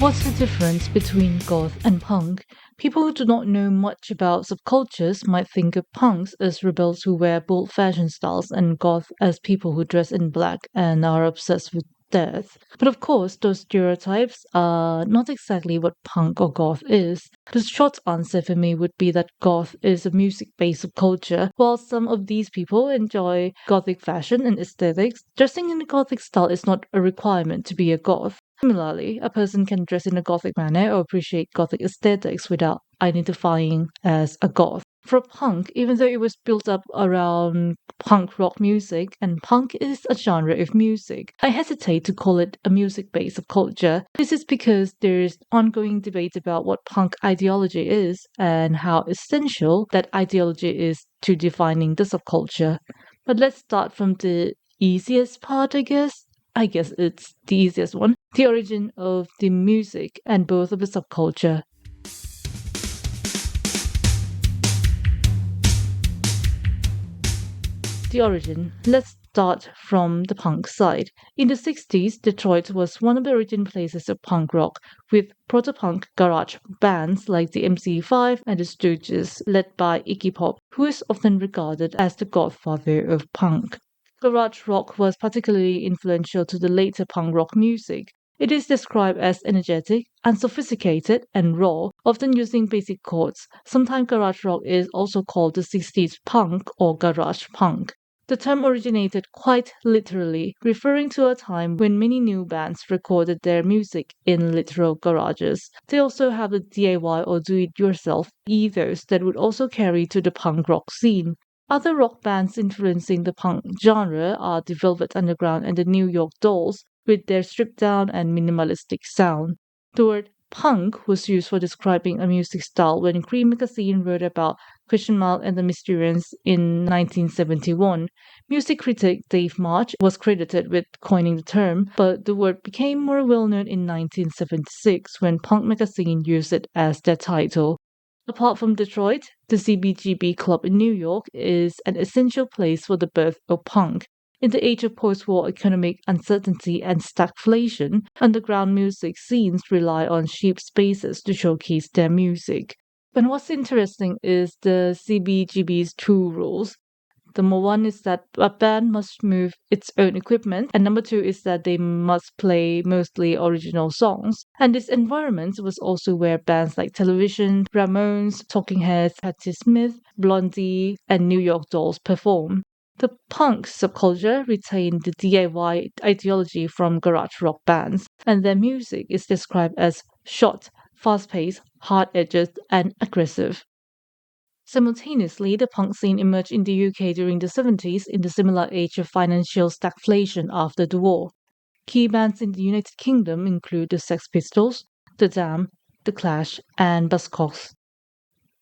What's the difference between goth and punk? People who do not know much about subcultures might think of punks as rebels who wear bold fashion styles and goth as people who dress in black and are obsessed with death. But of course, those stereotypes are not exactly what punk or goth is. The short answer for me would be that goth is a music-based subculture. While some of these people enjoy gothic fashion and aesthetics, dressing in a gothic style is not a requirement to be a goth. Similarly, a person can dress in a gothic manner or appreciate gothic aesthetics without identifying as a goth. For punk, even though it was built up around punk rock music, and punk is a genre of music, I hesitate to call it a music-based subculture. This is because there is ongoing debate about what punk ideology is and how essential that ideology is to defining the subculture. But let's start from the easiest part, I guess. I guess it's the easiest one. The origin of the music and both of the subculture. The origin. Let's start from the punk side. In the 60s, Detroit was one of the origin places of punk rock, with proto-punk garage bands like the MC5 and the Stooges, led by Iggy Pop, who is often regarded as the godfather of punk. Garage rock was particularly influential to the later punk rock music. It is described as energetic, unsophisticated, and raw, often using basic chords. Sometimes garage rock is also called the 60s punk or garage punk. The term originated quite literally, referring to a time when many new bands recorded their music in literal garages. They also have the DIY or do-it-yourself ethos that would also carry to the punk rock scene. Other rock bands influencing the punk genre are the Velvet Underground and the New York Dolls, with their stripped down and minimalistic sound. The word punk was used for describing a music style when Cream magazine wrote about Christian Mile and the Mysterians in 1971. Music critic Dave March was credited with coining the term, but the word became more well known in 1976 when Punk magazine used it as their title. Apart from Detroit, the CBGB Club in New York is an essential place for the birth of punk. In the age of post-war economic uncertainty and stagflation, underground music scenes rely on cheap spaces to showcase their music. And what's interesting is the CBGB's two rules. Number one is that a band must move its own equipment, and number two is that they must play mostly original songs. And this environment was also where bands like Television, Ramones, Talking Heads, Patti Smith, Blondie, and New York Dolls perform. The punk subculture retained the DIY ideology from garage rock bands, and their music is described as short, fast-paced, hard-edged, and aggressive. Simultaneously, the punk scene emerged in the UK during the 70s in the similar age of financial stagflation after the war. Key bands in the United Kingdom include the Sex Pistols, The Damned, The Clash, and Buzzcocks.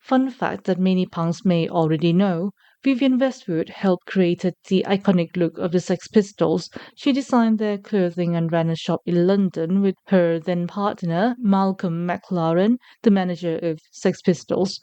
Fun fact that many punks may already know, Vivienne Westwood helped create the iconic look of the Sex Pistols. She designed their clothing and ran a shop in London with her then partner, Malcolm McLaren, the manager of Sex Pistols.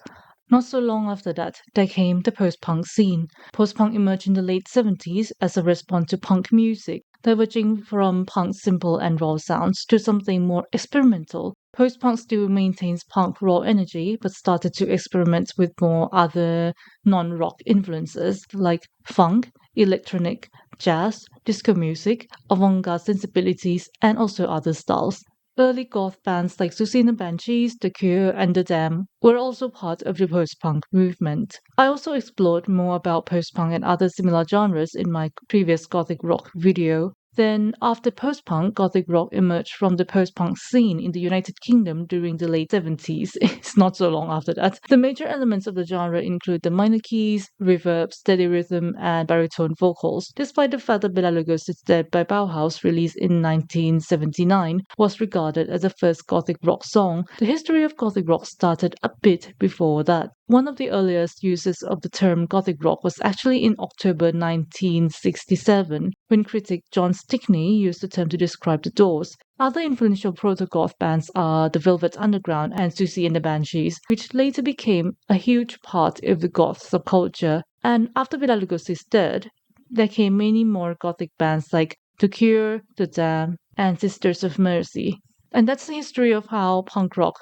Not so long after that, there came the post-punk scene. Post-punk emerged in the late 70s as a response to punk music, diverging from punk's simple and raw sounds to something more experimental. Post-punk still maintains punk raw energy, but started to experiment with more other non-rock influences like funk, electronic, jazz, disco music, avant-garde sensibilities, and also other styles. Early goth bands like Susie and the Banshees, The Cure, and The Damned were also part of the post-punk movement. I also explored more about post-punk and other similar genres in my previous gothic rock video. Then, after post-punk, gothic rock emerged from the post-punk scene in the United Kingdom during the late 70s. It's not so long after that. The major elements of the genre include the minor keys, reverb, steady rhythm, and baritone vocals. Despite the fact that Bela Lugosi's Dead by Bauhaus, released in 1979, was regarded as the first gothic rock song, the history of gothic rock started a bit before that. One of the earliest uses of the term gothic rock was actually in October 1967, when critic John Stickney used the term to describe the Doors. Other influential proto-goth bands are the Velvet Underground and Susie and the Banshees, which later became a huge part of the goth subculture. And after Bela Lugosi's death, there came many more gothic bands like The Cure, The Damned, and Sisters of Mercy. And that's the history of how punk rock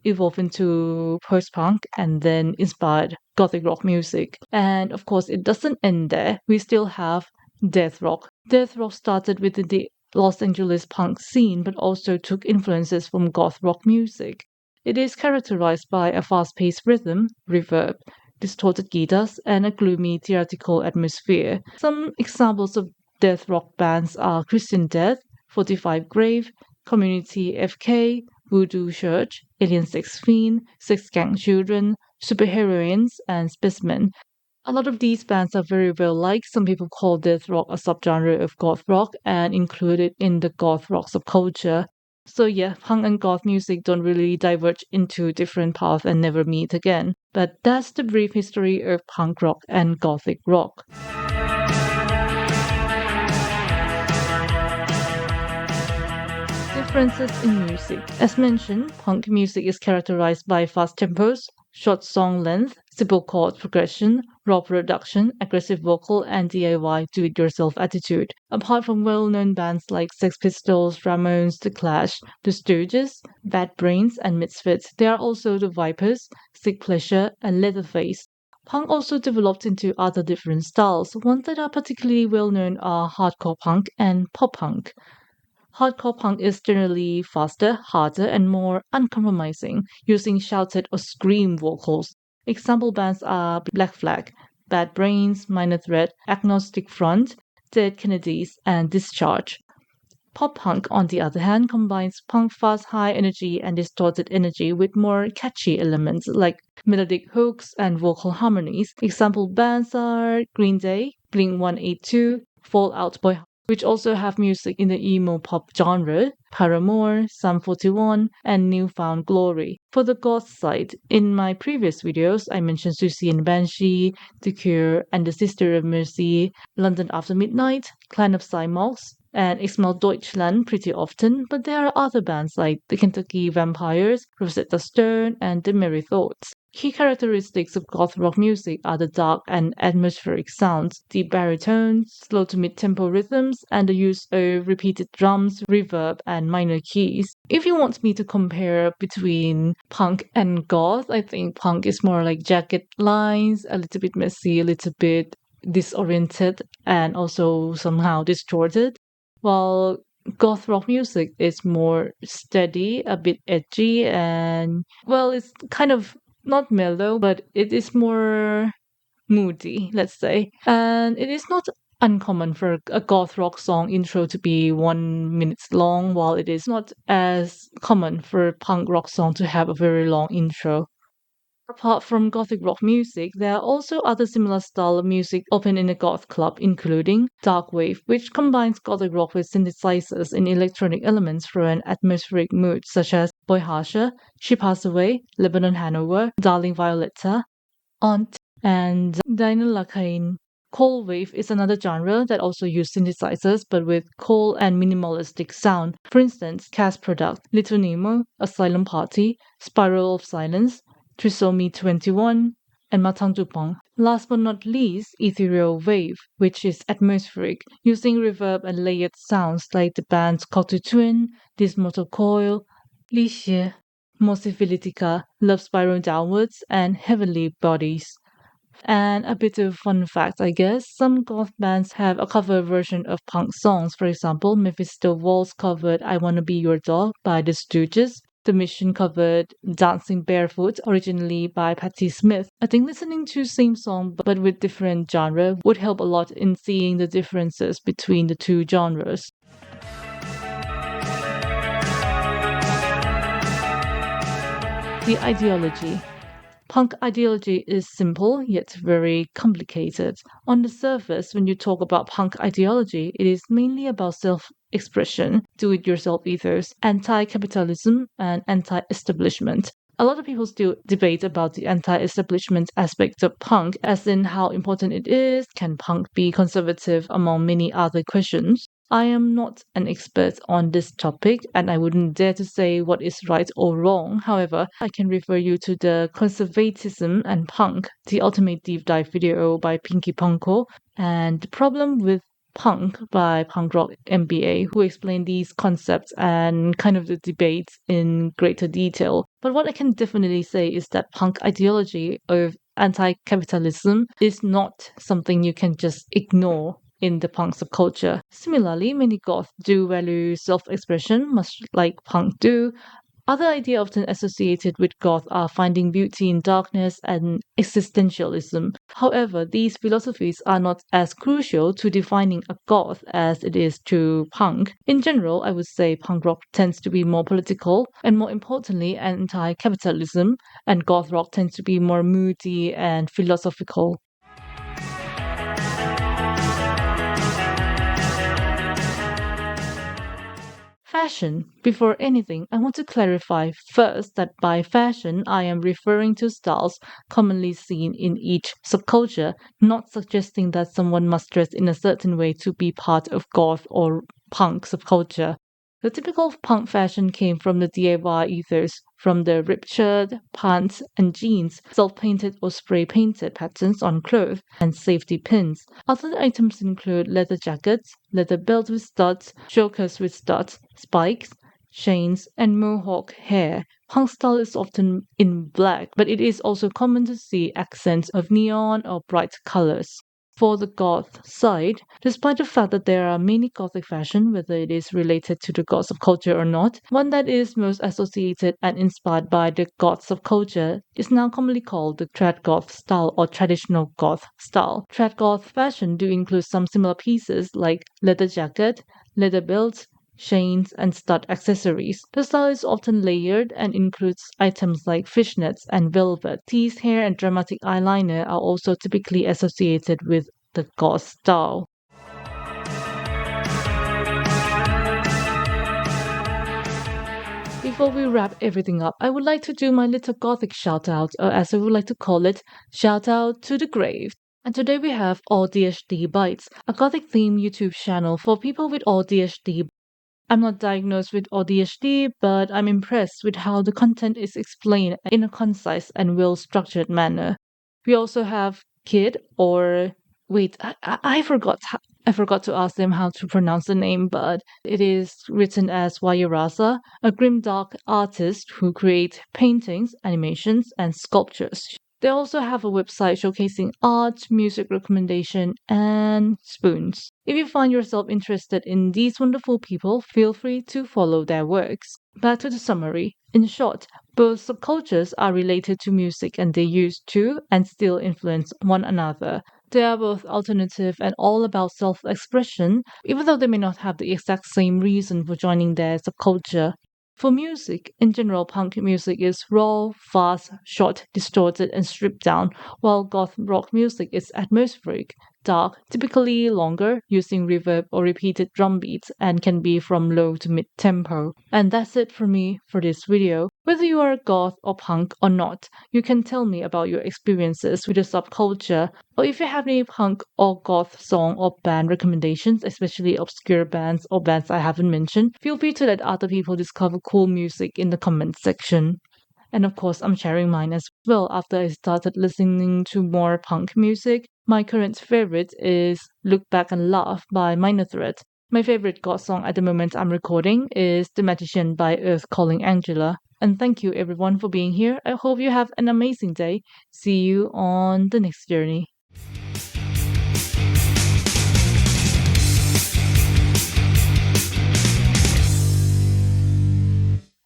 evolved into post-punk and then inspired gothic rock music. And of course, it doesn't end there. We still have death rock. Death rock started within the Los Angeles punk scene, but also took influences from goth rock music. It is characterized by a fast-paced rhythm, reverb, distorted guitars, and a gloomy theatrical atmosphere. Some examples of death rock bands are Christian Death, 45 Grave, Community FK, Voodoo Church, Alien Sex Fiend, Sex Gang Children, Superheroines, and Specimen. A lot of these bands are very well liked. Some people call death rock a subgenre of goth rock and include it in the goth rock subculture. So yeah, punk and goth music don't really diverge into different paths and never meet again. But that's the brief history of punk rock and gothic rock. Differences in music. As mentioned, punk music is characterized by fast tempos, short song length, simple chord progression, raw production, aggressive vocal, and DIY do-it-yourself attitude. Apart from well-known bands like Sex Pistols, Ramones, The Clash, The Stooges, Bad Brains, and Misfits, there are also The Vipers, Sick Pleasure, and Leatherface. Punk also developed into other different styles. Ones that are particularly well known are hardcore punk and pop punk. Hardcore punk is generally faster, harder, and more uncompromising, using shouted or scream vocals. Example bands are Black Flag, Bad Brains, Minor Threat, Agnostic Front, Dead Kennedys, and Discharge. Pop punk, on the other hand, combines punk fast high energy and distorted energy with more catchy elements like melodic hooks and vocal harmonies. Example bands are Green Day, Blink 182, Fall Out Boy, which also have music in the emo pop genre, Paramore, Sum 41, and New Found Glory. For the goth side, in my previous videos, I mentioned Susie and Banshee, The Cure, and the Sister of Mercy, London After Midnight, Clan of Cymox, and Exmal Deutschland pretty often, but there are other bands like the Kentucky Vampires, Rosetta Stone, and the Merry Thoughts. Key characteristics of goth rock music are the dark and atmospheric sounds, deep baritones, slow to mid-tempo rhythms, and the use of repeated drums, reverb, and minor keys. If you want me to compare between punk and goth, I think punk is more like jagged lines, a little bit messy, a little bit disoriented, and also somehow distorted, while goth rock music is more steady, a bit edgy, and well, it's kind of not mellow, but it is more moody, let's say. And it is not uncommon for a goth rock song intro to be 1 minute long, while it is not as common for a punk rock song to have a very long intro. Apart from gothic rock music, there are also other similar style of music open in a goth club, including dark wave, which combines gothic rock with synthesizers and electronic elements for an atmospheric mood, such as Boy Harsha, She Passed Away, Lebanon Hanover, Darling Violetta, Aunt, and Dynalakain. Cold wave is another genre that also uses synthesizers but with cold and minimalistic sound. For instance, Cast Product, Little Nemo, Asylum Party, Spiral of Silence, Trisomy 21, and Matang Dupong. Last but not least, ethereal wave, which is atmospheric, using reverb and layered sounds like the bands Cocteau Twin, Dismortal Coil, Lixie, Mosiphylitica, Love Spiral Downwards, and Heavenly Bodies. And a bit of fun fact, I guess, some goth bands have a cover version of punk songs. For example, Mephisto Waltz covered I Wanna Be Your Dog by The Stooges. The Mission covered Dancing Barefoot, originally by Patti Smith. I think listening to same song but with different genre would help a lot in seeing the differences between the two genres. The ideology. Punk ideology is simple yet very complicated. On the surface, when you talk about punk ideology, it is mainly about self-expression, do-it-yourself ethos, anti-capitalism, and anti-establishment. A lot of people still debate about the anti-establishment aspect of punk, as in how important it is, can punk be conservative, among many other questions. I am not an expert on this topic and I wouldn't dare to say what is right or wrong. However, I can refer you to the Conservatism and Punk, the ultimate deep dive video by Pinky Punko. And the problem with Punk by Punk Rock MBA, who explain these concepts and kind of the debates in greater detail. But what I can definitely say is that punk ideology of anti-capitalism is not something you can just ignore in the punk subculture. Similarly, many goths do value self-expression, much like punk do. Other ideas often associated with goth are finding beauty in darkness and existentialism. However, these philosophies are not as crucial to defining a goth as it is to punk. In general, I would say punk rock tends to be more political and, more importantly, anti-capitalism, and goth rock tends to be more moody and philosophical. Fashion. Before anything, I want to clarify first that by fashion, I am referring to styles commonly seen in each subculture, not suggesting that someone must dress in a certain way to be part of goth or punk subculture. The typical punk fashion came from the DIY ethos, from the ripped shirt, pants, and jeans, self-painted or spray-painted patterns on clothes, and safety pins. Other items include leather jackets, leather belts with studs, chokers with studs, spikes, chains, and mohawk hair. Punk style is often in black, but it is also common to see accents of neon or bright colors. For the goth side, despite the fact that there are many gothic fashion, whether it is related to the goth subculture or not, one that is most associated and inspired by the goth subculture is now commonly called the trad goth style or traditional goth style. Trad goth fashion do include some similar pieces like leather jacket, leather belts, chains, and stud accessories. The style is often layered and includes items like fishnets and velvet. Teased hair and dramatic eyeliner are also typically associated with the goth style. Before we wrap everything up, I would like to do my little Gothic shoutout, or as I would like to call it, shout out to the grave. And today we have AuDHD Bites, a Gothic themed YouTube channel for people with AuDHD. I'm not diagnosed with AuDHD, but I'm impressed with how the content is explained in a concise and well-structured manner. We also have Kid, or wait, I forgot to ask them how to pronounce the name, but it is written as yyarasa, a grimdark artist who creates paintings, animations, and sculptures. They also have a website showcasing art, music recommendation, and spoons. If you find yourself interested in these wonderful people, feel free to follow their works. Back to the summary. In short, both subcultures are related to music and they used to and still influence one another. They are both alternative and all about self-expression, even though they may not have the exact same reason for joining their subculture. For music, in general, punk music is raw, fast, short, distorted, and stripped down, while goth rock music is atmospheric, dark, typically longer, using reverb or repeated drum beats, and can be from low to mid tempo. And that's it for me for this video. Whether you are a goth or punk or not, you can tell me about your experiences with the subculture, or if you have any punk or goth song or band recommendations, especially obscure bands or bands I haven't mentioned, feel free to let other people discover cool music in the comments section. And of course, I'm sharing mine as well after I started listening to more punk music. My current favorite is Look Back and Laugh by Minor Threat. My favorite goth song at the moment I'm recording is The Magician by Earth Calling Angela. And thank you everyone for being here. I hope you have an amazing day. See you on the next journey.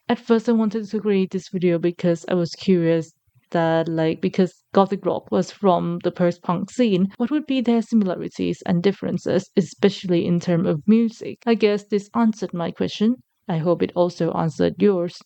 At first I wanted to create this video because I was curious that because Gothic rock was from the post-punk scene, what would be their similarities and differences, especially in terms of music? I guess this answered my question. I hope it also answered yours.